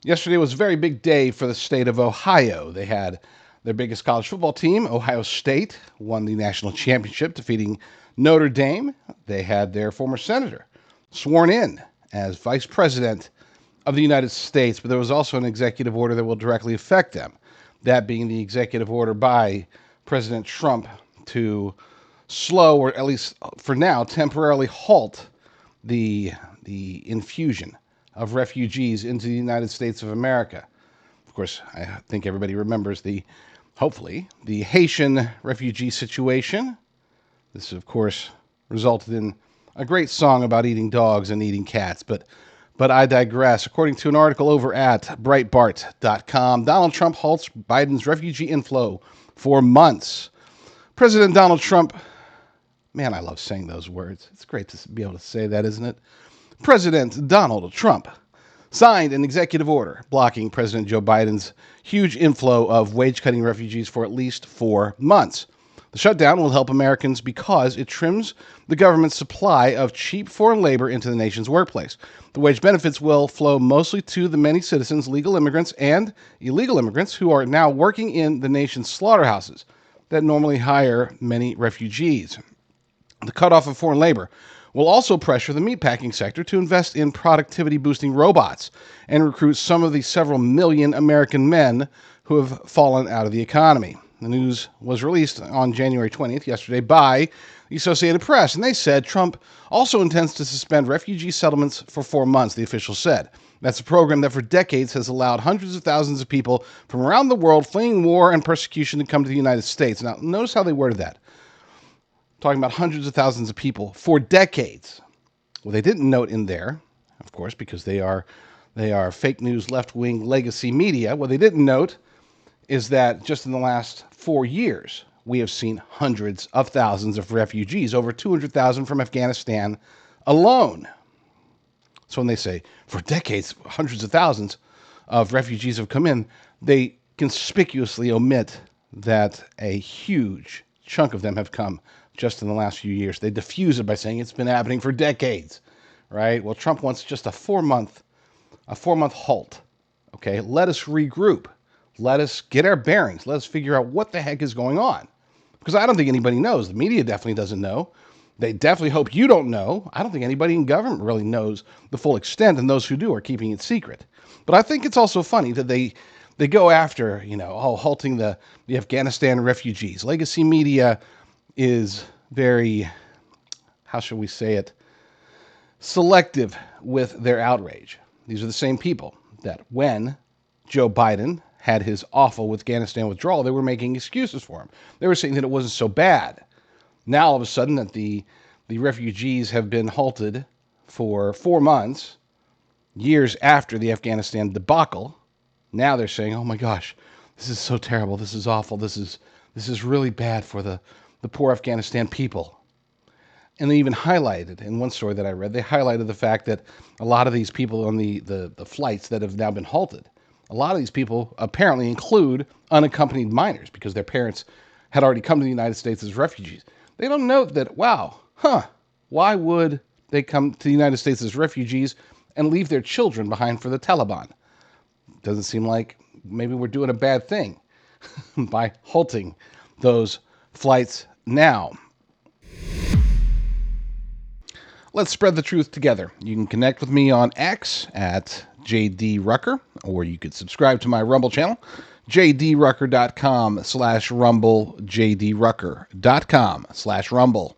Yesterday was a very big day for the state of Ohio. They had their biggest college football team, Ohio State, won the national championship, defeating Notre Dame. They had their former senator sworn in as vice president of the United States, but there was also an executive order that will directly affect them. That being the executive order by President Trump to slow, or at least for now, temporarily halt the infusion of refugees into the United States of America. Of course, I think everybody remembers hopefully, the Haitian refugee situation. This, of course, resulted in a great song about eating dogs and eating cats, but I digress. According to an article over at Breitbart.com, Donald Trump halts Biden's refugee inflow for months. President Donald Trump, man, I love saying those words. It's great to be able to say that, isn't it? President Donald Trump signed an executive order blocking President Joe Biden's huge inflow of wage-cutting refugees for at least 4 months. The shutdown will help Americans because it trims the government's supply of cheap foreign labor into the nation's workplace. The wage benefits will flow mostly to the many citizens, legal immigrants, and illegal immigrants who are now working in the nation's slaughterhouses that normally hire many refugees. The cutoff of foreign labor will also pressure the meatpacking sector to invest in productivity-boosting robots and recruit some of the several million American men who have fallen out of the economy. The news was released on January 20th, yesterday, by the Associated Press, and they said Trump also intends to suspend refugee settlements for 4 months, the official said. That's a program that for decades has allowed hundreds of thousands of people from around the world fleeing war and persecution to come to the United States. Now, notice how they worded that. Talking about hundreds of thousands of people for decades. Well, they didn't note in there, of course, because they are fake news, left-wing legacy media. What they didn't note is that just in the last 4 years, we have seen hundreds of thousands of refugees, over 200,000 from Afghanistan alone. So when they say, for decades, hundreds of thousands of refugees have come in, they conspicuously omit that a huge chunk of them have come just in the last few years. They diffuse it by saying it's been happening for decades, right? Well, Trump wants just a 4-month halt. Okay, let us regroup. Let us get our bearings. Let us figure out what the heck is going on. Because I don't think anybody knows. The media definitely doesn't know. They definitely hope you don't know. I don't think anybody in government really knows the full extent, and those who do are keeping it secret. But I think it's also funny that they go after, halting the Afghanistan refugees. Legacy media is very, how shall we say it, selective with their outrage. These are the same people that when Joe Biden had his awful Afghanistan withdrawal, they were making excuses for him. They were saying that it wasn't so bad. Now, all of a sudden, that the refugees have been halted for 4 months, years after the Afghanistan debacle, now they're saying, oh my gosh, this is so terrible, this is awful, this is really bad for the poor Afghanistan people. And they even highlighted, in one story that I read, they highlighted the fact that a lot of these people on the flights that have now been halted, a lot of these people apparently include unaccompanied minors because their parents had already come to the United States as refugees. They don't note that, why would they come to the United States as refugees and leave their children behind for the Taliban? Doesn't seem like maybe we're doing a bad thing by halting those flights now. Let's spread the truth together. You can connect with me on X at JD Rucker, or you could subscribe to my Rumble channel, jdrucker.com/rumble, jdrucker.com/rumble.